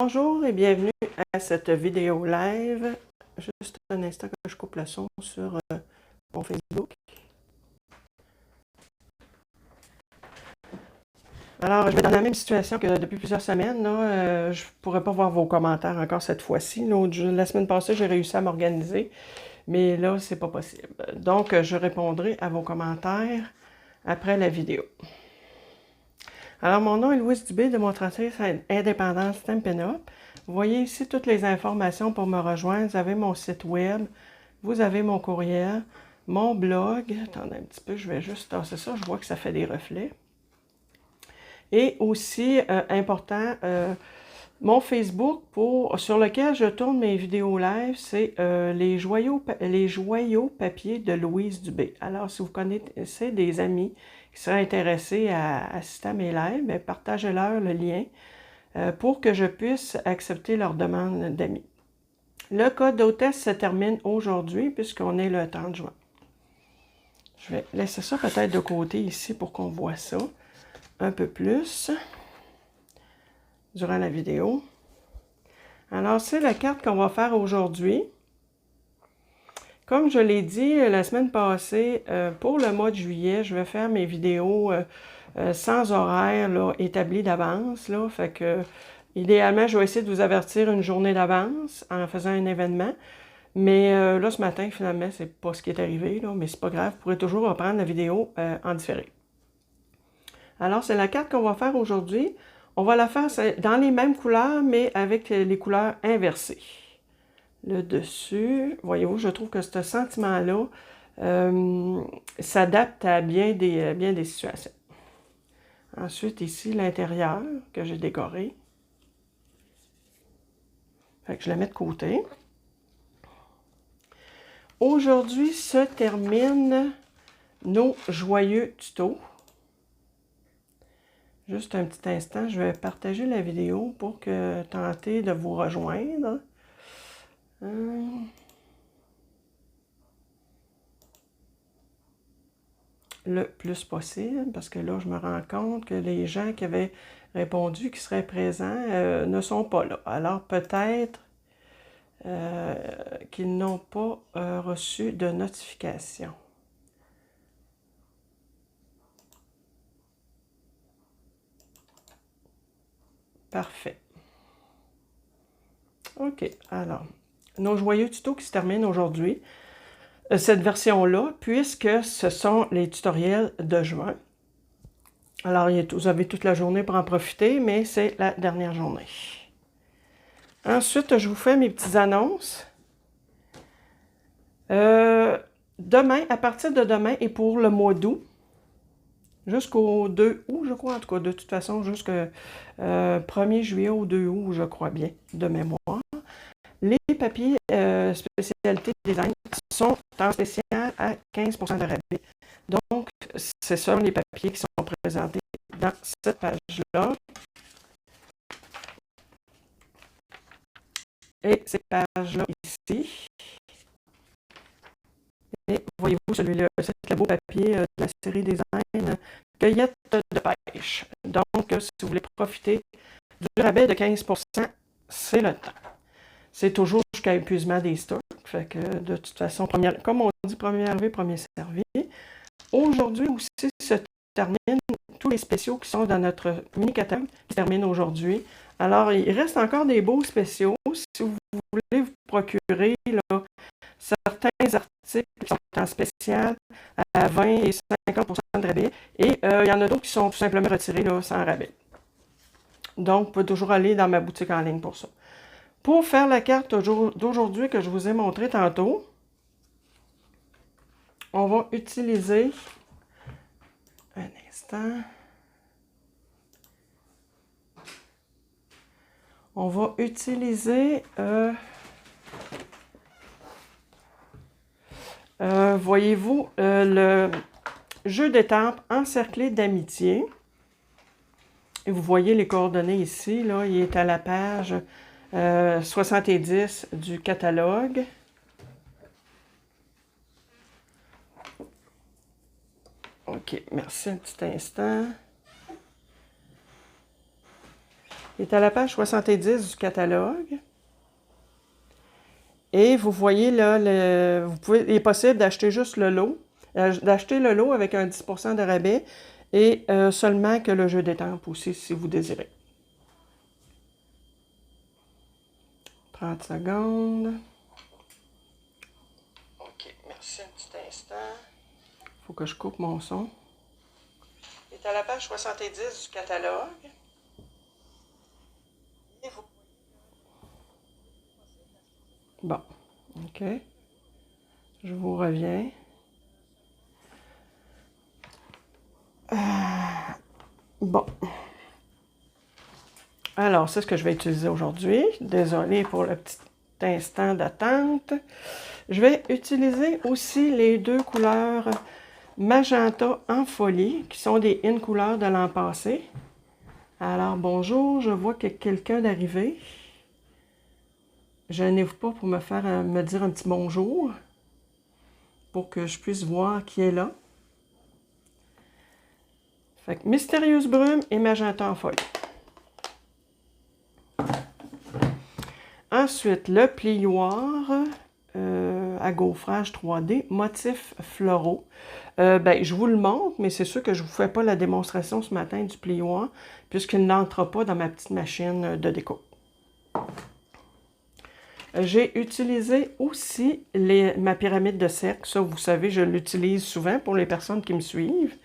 Bonjour et bienvenue à cette vidéo live. Juste un instant que je coupe le son sur mon Facebook. Alors, je vais dans la même situation que depuis plusieurs semaines. Je ne pourrais pas voir vos commentaires encore cette fois-ci. La semaine passée, j'ai réussi à m'organiser, mais là, c'est pas possible. Donc, je répondrai à vos commentaires après la vidéo. Alors, mon nom est Louise Dubé de mon entreprise Indépendance Stampin' Up. Vous voyez ici toutes les informations pour me rejoindre. Vous avez mon site web, vous avez mon courriel, mon blog. Attendez un petit peu, je vais juste tasser ça. Je vois que ça fait des reflets. Et aussi, important, mon Facebook sur lequel je tourne mes vidéos live, c'est les joyaux papier de Louise Dubé. Alors, si vous connaissez des amis qui seraient intéressés à assister à mes lives, bien, partagez-leur le lien pour que je puisse accepter leur demande d'amis. Le code d'hôtesse se termine aujourd'hui puisqu'on est le 30 juin. Je vais laisser ça peut-être de côté ici pour qu'on voit ça un peu plus durant la vidéo. Alors, c'est la carte qu'on va faire aujourd'hui. Comme je l'ai dit la semaine passée, pour le mois de juillet, je vais faire mes vidéos sans horaire là, établi d'avance. Fait que, idéalement, je vais essayer de vous avertir une journée d'avance en faisant un événement. Mais là, ce matin, finalement, c'est pas ce qui est arrivé, là, mais c'est pas grave. Vous pourrez toujours reprendre la vidéo en différé. Alors, c'est la carte qu'on va faire aujourd'hui. On va la faire dans les mêmes couleurs, mais avec les couleurs inversées. Le dessus, voyez-vous, je trouve que ce sentiment-là s'adapte à bien des situations. Ensuite, ici, l'intérieur que j'ai décoré. Fait que je la mets de côté. Aujourd'hui se terminent nos joyeux tutos. Juste un petit instant, je vais partager la vidéo pour tenter de vous rejoindre. Le plus possible, parce que là, je me rends compte que les gens qui avaient répondu, qui seraient présents, ne sont pas là. Alors, peut-être qu'ils n'ont pas reçu de notification. Parfait. OK, alors, nos joyeux tutos qui se terminent aujourd'hui. Cette version-là, puisque ce sont les tutoriels de juin. Alors, vous avez toute la journée pour en profiter, mais c'est la dernière journée. Ensuite, je vous fais mes petites annonces. Demain, à partir de demain et pour le mois d'août, jusqu'au 2 août, je crois, en tout cas, de toute façon, jusqu'au 1er juillet au 2 août, je crois bien, de mémoire, les papiers spécialité design sont en spécial à 15% de rabais. Donc, ce sont les papiers qui sont présentés dans cette page-là. Et ces pages-là ici. Et voyez-vous, celui-là, c'est le beau papier de la série design Cueillette de pêche. Donc, si vous voulez profiter du rabais de 15%, c'est le temps. C'est toujours jusqu'à épuisement des stocks. Fait que de toute façon, comme on dit, premier arrivé, premier servi. Aujourd'hui aussi se terminent tous les spéciaux qui sont dans notre mini-catalogue qui terminent aujourd'hui. Alors, il reste encore des beaux spéciaux. Si vous voulez vous procurer là, certains articles qui sont en spécial à 20 et 50% de rabais. Et il y en a d'autres qui sont tout simplement retirés là, sans rabais. Donc, vous pouvez toujours aller dans ma boutique en ligne pour ça. Pour faire la carte d'aujourd'hui que je vous ai montré tantôt, on va utiliser, un instant, on va utiliser, voyez-vous, le jeu d'étampes encerclé d'amitié. Et vous voyez les coordonnées ici, là, il est à la page 70 du catalogue. OK, merci un petit instant. Il est à la page 70 du catalogue. Et vous voyez là, il est possible d'acheter juste le lot, d'acheter le lot avec un 10% de rabais et seulement que le jeu d'étampes aussi, si vous désirez. 30 secondes. OK, merci un petit instant. Il faut que je coupe mon son. Il est à la page 70 du catalogue. Bon, OK. Je vous reviens. Bon. Alors, c'est ce que je vais utiliser aujourd'hui. Désolée pour le petit instant d'attente. Je vais utiliser aussi les deux couleurs Magenta en folie, qui sont des in couleurs de l'an passé. Alors, bonjour, je vois qu'il y a quelqu'un d'arrivé. Gênez-vous pas pour me dire un petit bonjour, pour que je puisse voir qui est là. Fait que Mystérieuse Brume et Magenta en folie. Ensuite, le plioir à gaufrage 3D, motifs floraux. Je vous le montre, mais c'est sûr que je ne vous fais pas la démonstration ce matin du plioir, puisqu'il n'entre pas dans ma petite machine de déco. J'ai utilisé aussi ma pyramide de cercle. Ça, vous savez, je l'utilise souvent pour les personnes qui me suivent.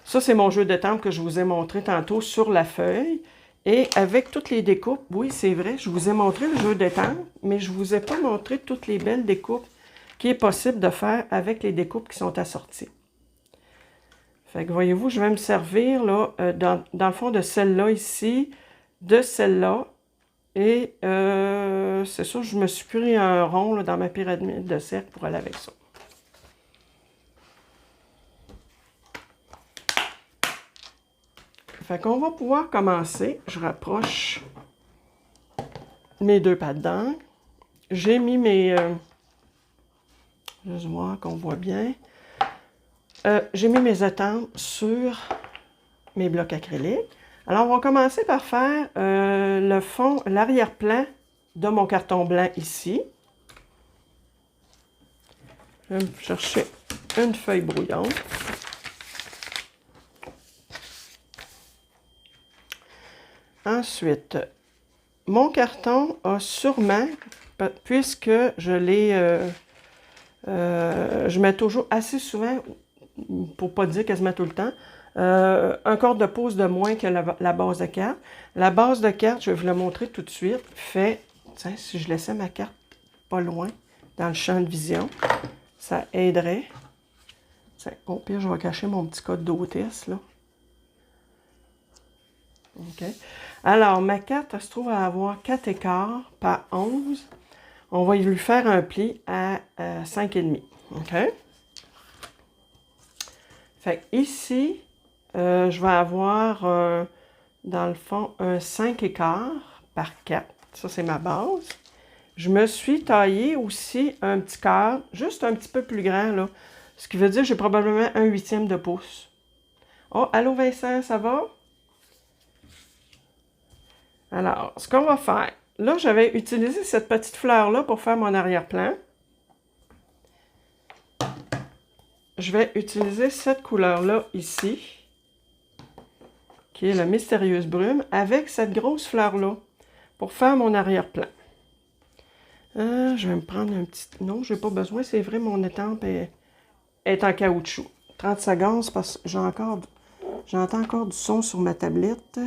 Ça, c'est mon jeu de temple que je vous ai montré tantôt sur la feuille. Et avec toutes les découpes, oui, c'est vrai, je vous ai montré le jeu de temple, mais je ne vous ai pas montré toutes les belles découpes qu'il est possible de faire avec les découpes qui sont assorties. Fait que voyez-vous, je vais me servir là, dans le fond de celle-là ici, de celle-là. Et c'est ça, je me suis pris un rond là, dans ma pyramide de cercle pour aller avec ça. Fait qu'on va pouvoir commencer. Je rapproche mes deux pattes d'angle. J'ai mis mes... juste voir qu'on voit bien. J'ai mis mes étampes sur mes blocs acryliques. Alors, on va commencer par faire le fond, l'arrière-plan de mon carton blanc ici. Je vais me chercher une feuille brouillon. Ensuite, mon carton a sûrement, puisque je l'ai, je mets toujours assez souvent, pour ne pas dire quasiment tout le temps, un quart de pouce de moins que la base de carte. La base de carte, je vais vous la montrer tout de suite, fait, tiens, si je laissais ma carte pas loin, dans le champ de vision, ça aiderait. Tiens, au pire, je vais cacher mon petit code d'hôtesse, là. OK. Alors, ma carte, elle se trouve à avoir 4 écarts par 11. On va lui faire un pli à 5,5. OK? Fait que ici, je vais avoir, dans le fond, un 5 écarts par 4. Ça, c'est ma base. Je me suis taillé aussi un petit quart, juste un petit peu plus grand, là. Ce qui veut dire que j'ai probablement un 1/8 de pouce. Oh, allô Vincent, ça va? Alors, ce qu'on va faire, là, j'avais utilisé cette petite fleur-là pour faire mon arrière-plan. Je vais utiliser cette couleur-là ici, qui est la Mystérieuse Brume, avec cette grosse fleur-là, pour faire mon arrière-plan. Je vais me prendre un petit... Non, je n'ai pas besoin, c'est vrai, mon étampe est en caoutchouc. 30 secondes, c'est parce que j'entends encore du son sur ma tablette.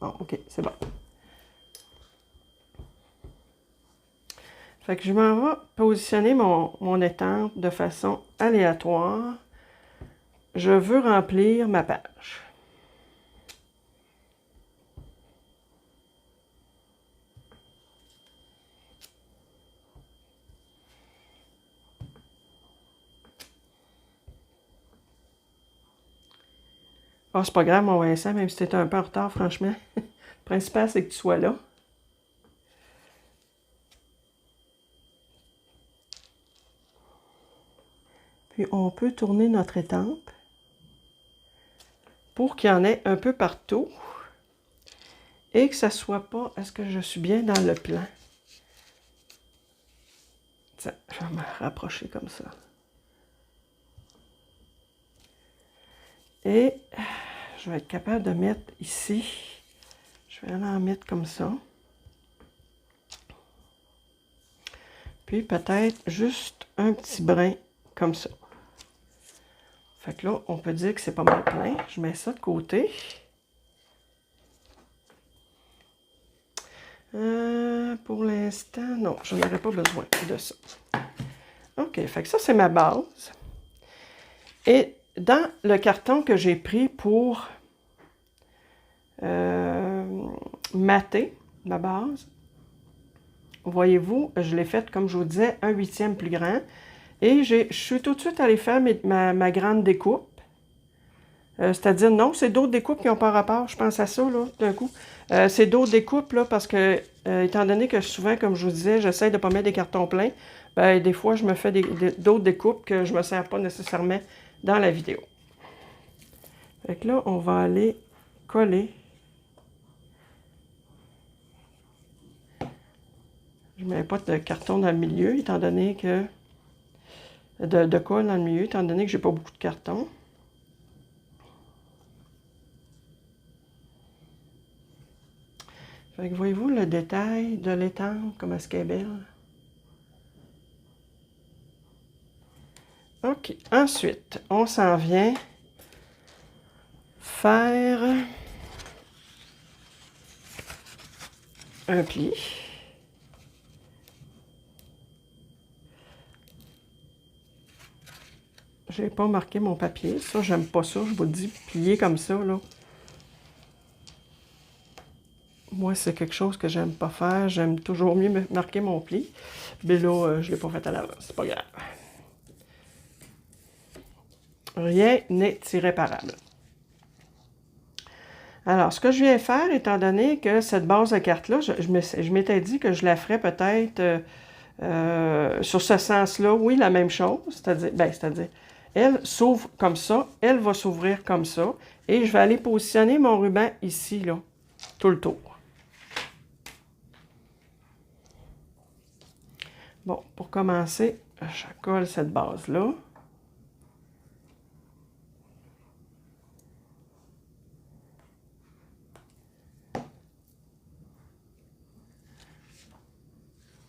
Bon, OK, c'est bon. Fait que je m'en vais positionner mon étampe de façon aléatoire. Je veux remplir ma page. Ah, c'est pas grave, mon Vincent, même si tu es un peu en retard, franchement. Le principal, c'est que tu sois là. Puis, on peut tourner notre étampe. pour qu'il y en ait un peu partout et que ça soit pas... Est-ce que je suis bien dans le plan? Tiens, je vais me rapprocher comme ça. Et je vais être capable de mettre ici. Je vais en mettre comme ça. Puis peut-être juste un petit brin comme ça. Fait que là, on peut dire que c'est pas mal plein. Je mets ça de côté. Pour l'instant, non, je n'aurais pas besoin de ça. OK, fait que ça, c'est ma base. Et dans le carton que j'ai pris pour mater ma base, voyez-vous, je l'ai faite, comme je vous disais, 1/8 plus grand. Et je suis tout de suite allée faire ma grande découpe. C'est-à-dire, non, c'est d'autres découpes qui n'ont pas rapport. Je pense à ça, là, d'un coup. C'est d'autres découpes, là, parce que, étant donné que souvent, comme je vous disais, j'essaie de ne pas mettre des cartons pleins, ben, des fois, je me fais d'autres découpes que je ne me sers pas nécessairement dans la vidéo. Fait que là, on va aller coller. Je ne mets pas de carton dans le milieu, étant donné que... de colle dans le milieu, étant donné que j'ai pas beaucoup de carton. Fait que voyez-vous le détail de l'étampe, comment est-ce qu'elle est belle? OK. Ensuite, on s'en vient faire un pli. J'ai pas marqué mon papier. Ça, j'aime pas ça. Je vous le dis, plier comme ça, là. Moi, c'est quelque chose que j'aime pas faire. J'aime toujours mieux marquer mon pli. Mais là, je l'ai pas fait à l'avance. C'est pas grave. Rien n'est irréparable. Alors, ce que je viens faire, étant donné que cette base de carte-là, je m'étais dit que je la ferais peut-être sur ce sens-là. Oui, la même chose. C'est-à-dire, elle s'ouvre comme ça, elle va s'ouvrir comme ça. Et je vais aller positionner mon ruban ici, là, tout le tour. Bon, pour commencer, je colle cette base-là.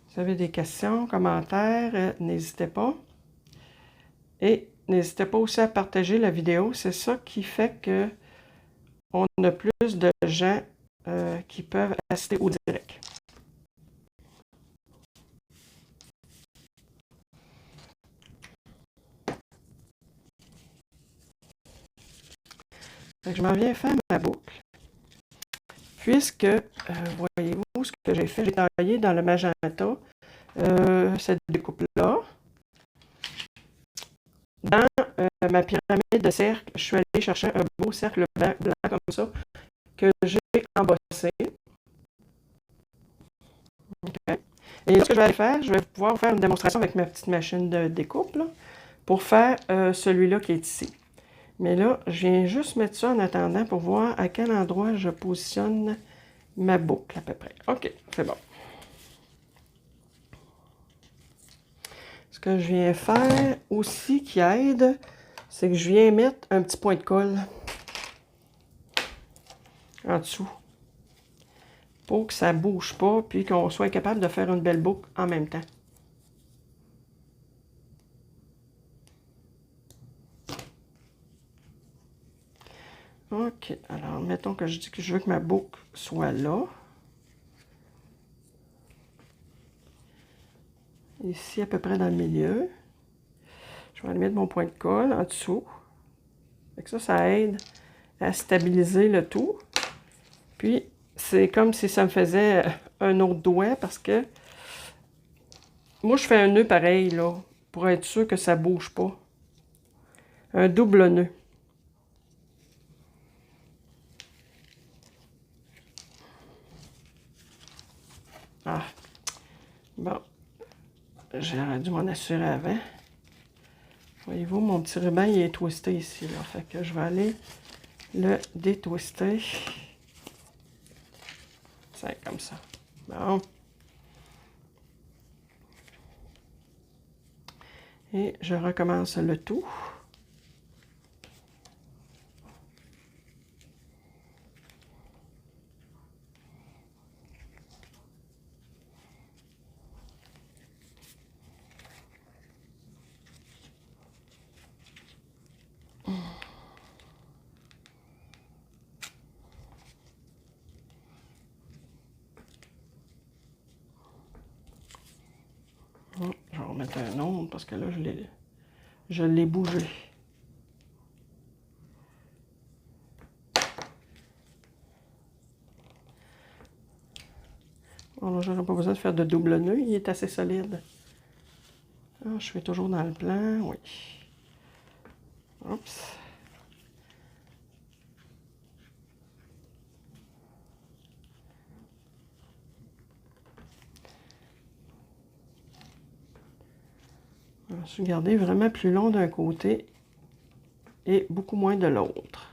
Si vous avez des questions, commentaires, n'hésitez pas. Et n'hésitez pas aussi à partager la vidéo. C'est ça qui fait que on a plus de gens qui peuvent assister au direct. Je m'en viens faire ma boucle. Puisque, voyez-vous, ce que j'ai fait, j'ai taillé dans le magenta cette découpe-là. Dans ma pyramide de cercle, je suis allée chercher un beau cercle blanc comme ça que j'ai embossé. Okay. Et là, ce que je vais aller faire, je vais pouvoir vous faire une démonstration avec ma petite machine de découpe là, pour faire celui-là qui est ici. Mais là, je viens juste mettre ça en attendant pour voir à quel endroit je positionne ma boucle à peu près. OK, c'est bon. Ce que je viens faire aussi qui aide, c'est que je viens mettre un petit point de colle en dessous pour que ça ne bouge pas puis qu'on soit capable de faire une belle boucle en même temps. OK, alors mettons que je dis que je veux que ma boucle soit là. Ici, à peu près dans le milieu. Je vais aller mettre mon point de colle en dessous. Fait que ça aide à stabiliser le tout. Puis, c'est comme si ça me faisait un autre doigt parce que moi, je fais un nœud pareil, là, pour être sûr que ça ne bouge pas. Un double nœud. Ah, bon. J'aurais dû m'en assurer avant. Voyez-vous, mon petit ruban, il est twisté ici, là. Fait que je vais aller le détwister. C'est comme ça. Bon. Et je recommence le tout. Je vais remettre un autre parce que là, je l'ai bougé. Bon, là, je n'aurai pas besoin de faire de double nœud. Il est assez solide. Ah, je suis toujours dans le plan. Oui. Oups. Je vais garder vraiment plus long d'un côté et beaucoup moins de l'autre.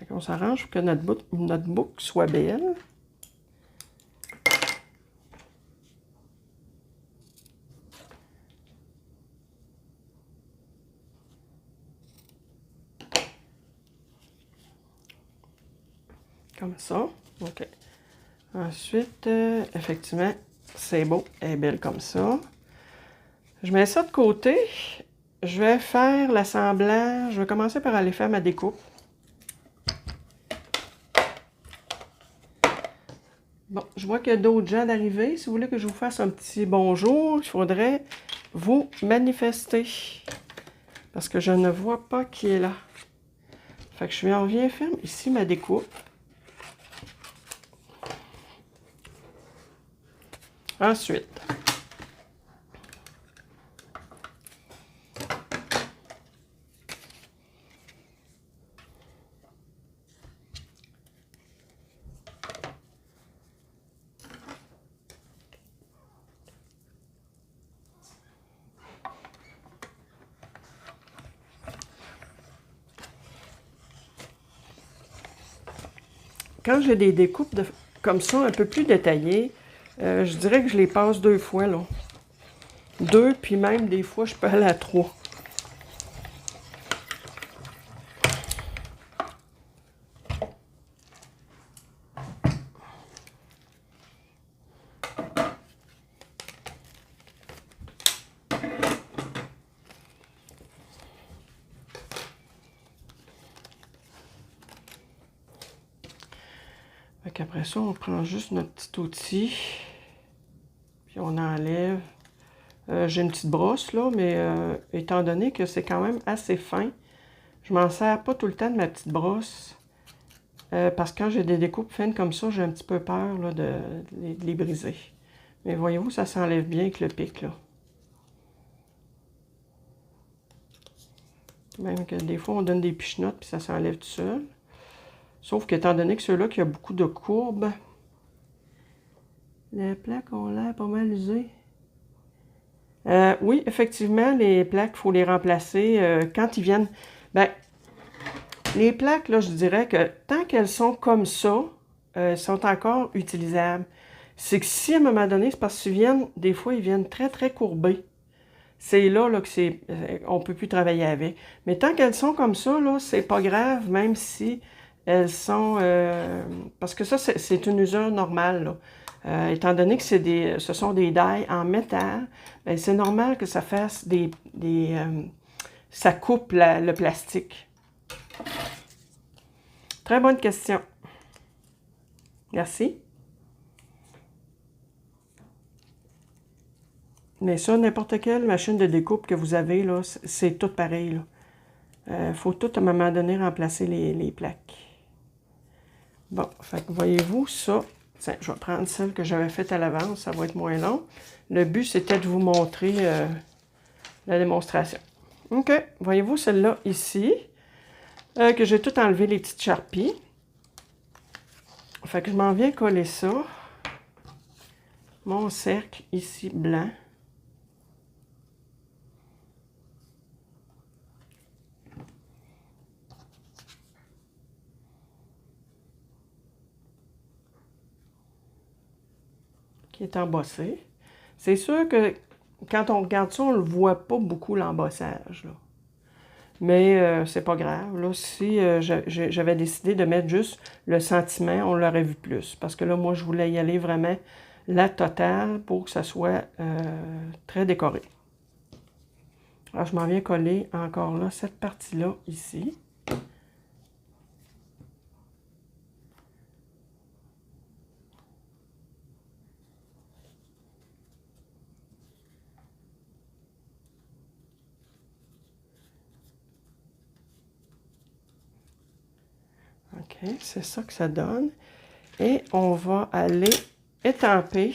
On s'arrange pour que notre boucle soit belle. Comme ça. OK. Ensuite, effectivement, c'est beau. Elle est belle comme ça. Je mets ça de côté. Je vais faire l'assemblage. Je vais commencer par aller faire ma découpe. Bon, je vois qu'il y a d'autres gens d'arriver. Si vous voulez que je vous fasse un petit bonjour, il faudrait vous manifester. Parce que je ne vois pas qui est là. Fait que je reviens faire ici ma découpe. Ensuite, quand j'ai des découpes comme ça, un peu plus détaillées, je dirais que je les passe 2 fois, là. 2, puis même des fois, je peux aller à 3. Après ça, on prend juste notre petit outil, puis on enlève. J'ai une petite brosse, là, mais étant donné que c'est quand même assez fin, je m'en sers pas tout le temps de ma petite brosse, parce que quand j'ai des découpes fines comme ça, j'ai un petit peu peur là, de les briser. Mais voyez-vous, ça s'enlève bien avec le pic, là. Même que des fois, on donne des pichenottes, puis ça s'enlève tout seul. Sauf qu'étant donné que ceux-là, qu'il y a beaucoup de courbes, les plaques ont l'air pas mal usées. Oui, effectivement, les plaques, il faut les remplacer quand ils viennent. Ben, les plaques, là, je dirais que tant qu'elles sont comme ça, elles sont encore utilisables. C'est que si à un moment donné, c'est parce qu'ils viennent, des fois, ils viennent très, très courbés. C'est là que on ne peut plus travailler avec. Mais tant qu'elles sont comme ça, là, c'est pas grave, même si elles sont... parce que ça, c'est une usure normale, là. Étant donné que ce sont des die en métal, ben, c'est normal que ça fasse ça coupe le plastique. Très bonne question. Merci. Mais ça, n'importe quelle machine de découpe que vous avez, là, c'est tout pareil, là. Faut tout, à un moment donné, remplacer les plaques. Bon, fait que voyez-vous, ça... Tiens, je vais prendre celle que j'avais faite à l'avance, ça va être moins long. Le but, c'était de vous montrer la démonstration. OK, voyez-vous celle-là ici, que j'ai tout enlevé les petites charpies. Fait que je m'en viens coller ça. mon cercle ici blanc. Qui est embossé. C'est sûr que quand on regarde ça, on ne le voit pas beaucoup l'embossage, là. Mais c'est pas grave. Là, si j'avais décidé de mettre juste le sentiment, on l'aurait vu plus. Parce que là, moi, je voulais y aller vraiment la totale pour que ça soit très décoré. Alors, je m'en viens coller encore là, cette partie-là, ici. OK, c'est ça que ça donne. Et on va aller étamper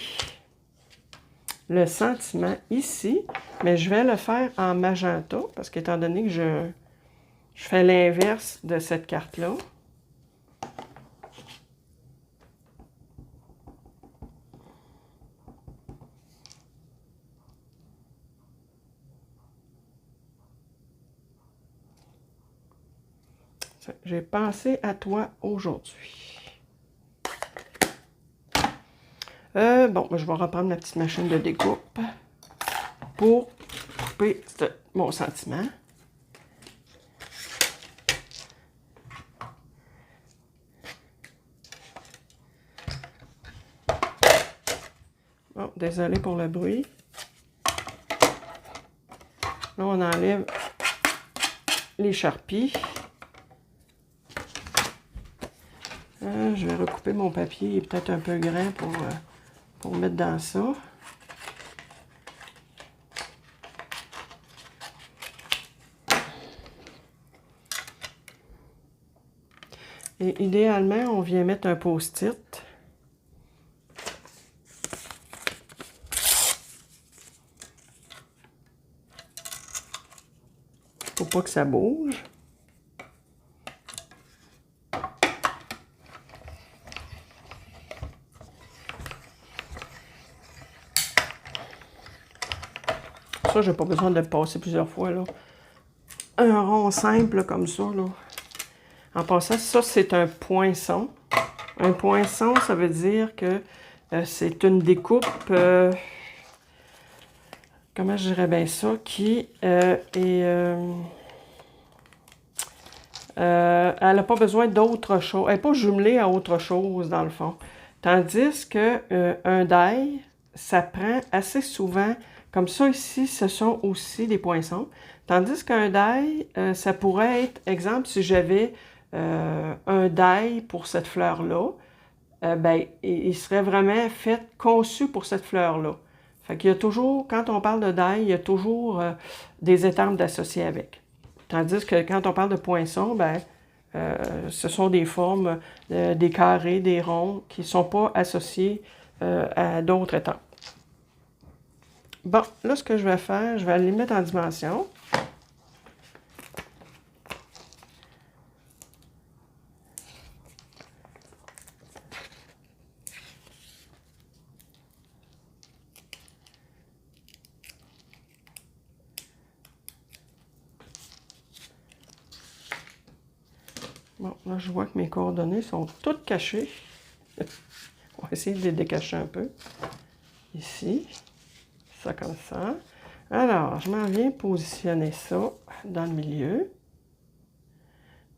le sentiment ici, mais je vais le faire en magenta, parce qu'étant donné que je fais l'inverse de cette carte-là. J'ai pensé à toi aujourd'hui. Bon, je vais reprendre ma petite machine de découpe pour couper mon sentiment. Bon, désolé pour le bruit. Là, on enlève les charpies. Je vais recouper mon papier, il est peut-être un peu grand pour mettre dans ça. Et idéalement, on vient mettre un post-it. Faut pas que ça bouge. Ça, j'ai pas besoin de le passer plusieurs fois, là. Un rond simple comme ça, là. En passant, ça, c'est un poinçon. Un poinçon, ça veut dire que c'est une découpe, comment je dirais bien ça, qui elle n'a pas besoin d'autre chose. Elle n'est pas jumelée à autre chose, dans le fond. Tandis que un die, ça prend assez souvent, comme ça ici, ce sont aussi des poinçons. Tandis qu'un die, ça pourrait être, exemple, si j'avais un die pour cette fleur-là, ben, il serait vraiment fait, conçu pour cette fleur-là. Fait qu'il y a toujours, quand on parle de die, il y a toujours des étampes d'associer avec. Tandis que quand on parle de poinçon, ben, ce sont des formes, des carrés, des ronds, qui ne sont pas associés à d'autres étampes. Bon, là, ce que je vais faire, je vais les mettre en dimension. Bon, là, je vois que mes coordonnées sont toutes cachées. On va essayer de les décacher un peu. Ici, ça comme ça. Alors, je m'en viens positionner ça dans le milieu.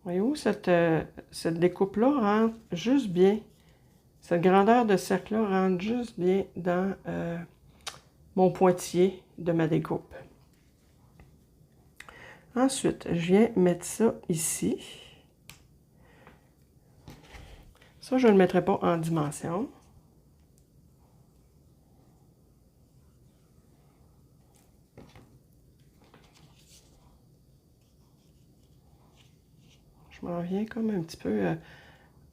Voyez-vous, cette découpe-là rentre juste bien. Cette grandeur de cercle-là rentre juste bien dans mon pointillé de ma découpe. Ensuite, je viens mettre ça ici. Ça, je ne le mettrai pas en dimension. Je m'en viens comme un petit peu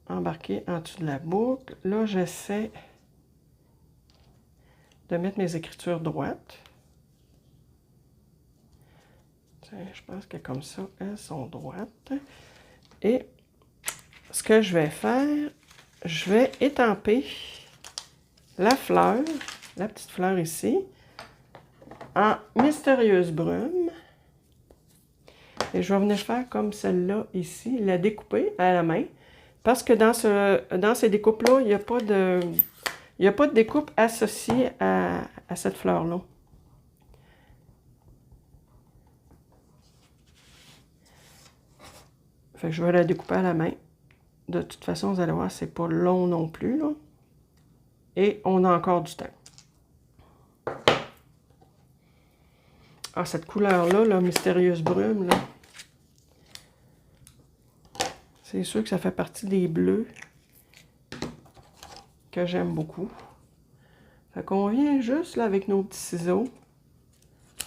embarquer en dessous de la boucle. Là, j'essaie de mettre mes écritures droites. Tiens, je pense que comme ça, elles sont droites. Et ce que je vais faire, je vais étamper la fleur la petite fleur ici, en mystérieuse brume. Et je vais venir faire comme celle-là ici, la découper à la main. Parce que dans ces découpes-là, il n'y a pas de découpe associée à cette fleur-là. Fait que je vais la découper à la main. De toute façon, vous allez voir, c'est pas long non plus, là. Et on a encore du temps. Ah, cette couleur-là, la mystérieuse brume, là. C'est sûr que ça fait partie des bleus que j'aime beaucoup. Fait qu'on vient juste là avec nos petits ciseaux.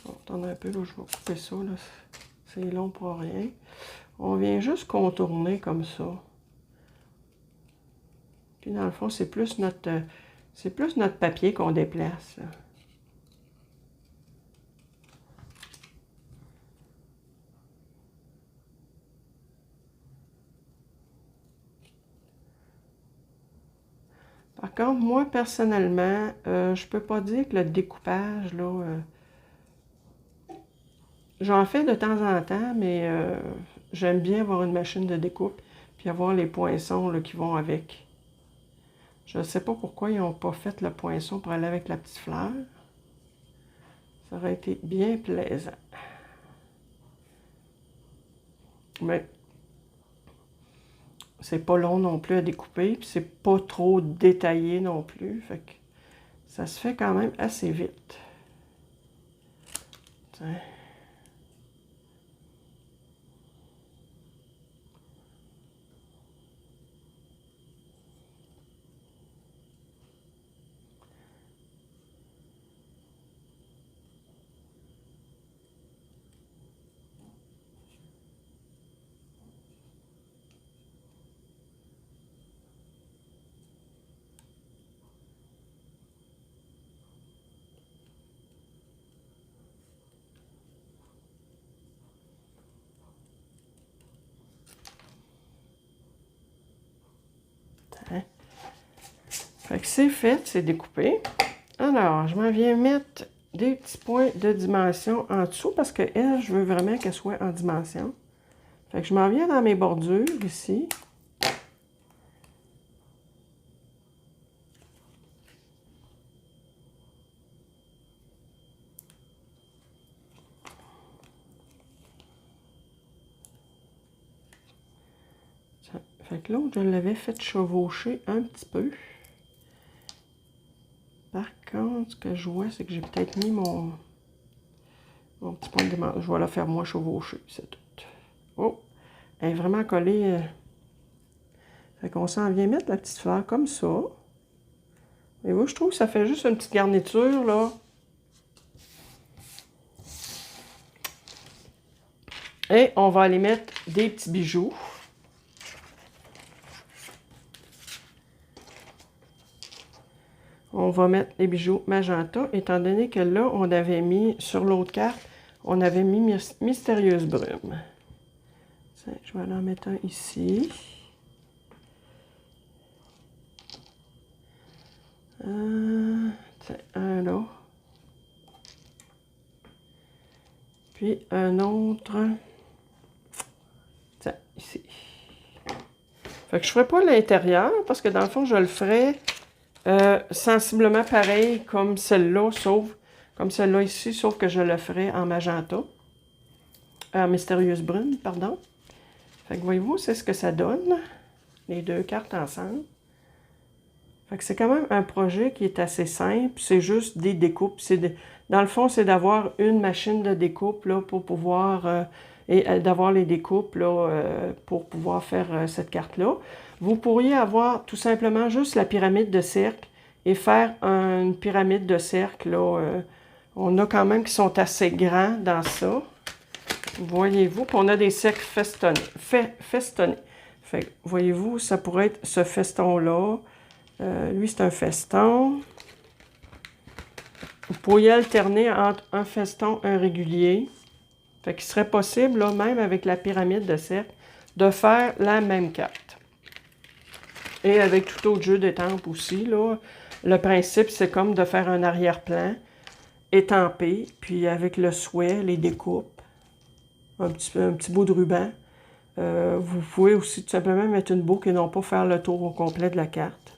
Bon, attendez un peu, là, je vais couper ça, là. C'est long pour rien. On vient juste contourner comme ça. Puis dans le fond, c'est plus notre papier qu'on déplace, là. Par contre, moi, personnellement, je peux pas dire que le découpage, là, j'en fais de temps en temps, mais j'aime bien avoir une machine de découpe, puis avoir les poinçons là, qui vont avec. Je ne sais pas pourquoi ils n'ont pas fait le poinçon pour aller avec la petite fleur. Ça aurait été bien plaisant. Mais c'est pas long non plus à découper, puis c'est pas trop détaillé non plus. Fait que ça se fait quand même assez vite. Tiens. Fait que c'est fait, c'est découpé. Alors, je m'en viens mettre des petits points de dimension en dessous parce que elle, je veux vraiment qu'elle soit en dimension. Fait que je m'en viens dans mes bordures ici. Fait que l'autre, je l'avais fait chevaucher un petit peu. Par contre, ce que je vois, c'est que j'ai peut-être mis mon petit point de dimension. Je vais la faire moins chevaucher, c'est tout. Oh! Elle est vraiment collée. Fait qu'on s'en vient mettre la petite fleur comme ça. Et moi, je trouve que ça fait juste une petite garniture, là. Et on va aller mettre des petits bijoux. On va mettre les bijoux magenta, étant donné que là, on avait mis, sur l'autre carte, on avait mis Mystérieuse Brume. Tiens, je vais en mettre un ici. Tiens, un là. Puis un autre. Tiens, ici. Fait que je ne ferai pas l'intérieur, parce que dans le fond, je le ferai sensiblement pareil comme celle-là, sauf comme celle-là ici, sauf que je le ferai en magenta. En mystérieuse brune, pardon. Fait que voyez-vous, c'est ce que ça donne, les deux cartes ensemble. Fait que c'est quand même un projet qui est assez simple, c'est juste des découpes. Dans le fond, c'est d'avoir une machine de découpe là, pour pouvoir, et d'avoir les découpes là, pour pouvoir faire cette carte-là. Vous pourriez avoir tout simplement juste la pyramide de cercle et faire une pyramide de cercle. Là, on a quand même qui sont assez grands dans ça. Voyez-vous, puis on a des cercles festonnés. Fait que, voyez-vous, ça pourrait être ce feston-là. Lui, c'est un feston. Vous pourriez alterner entre un feston et un régulier. Fait qu'il serait possible, là, même avec la pyramide de cercle, de faire la même carte. Et avec tout autre jeu d'étampes aussi, là. Le principe, c'est comme de faire un arrière-plan étampé, puis avec le souhait, les découpes, un petit bout de ruban. Vous pouvez aussi tout simplement mettre une boucle et non pas faire le tour au complet de la carte.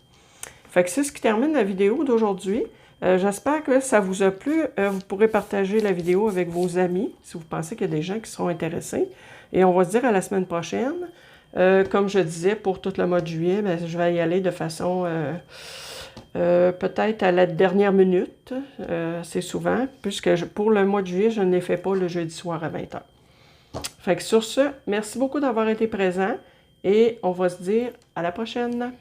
Fait que c'est ce qui termine la vidéo d'aujourd'hui. J'espère que ça vous a plu. Vous pourrez partager la vidéo avec vos amis si vous pensez qu'il y a des gens qui seront intéressés. Et on va se dire à la semaine prochaine. Comme je disais, pour tout le mois de juillet, bien, je vais y aller de façon peut-être à la dernière minute. C'est souvent, puisque pour le mois de juillet, je ne les fais pas le jeudi soir à 20h. Fait que sur ce, merci beaucoup d'avoir été présent et on va se dire à la prochaine.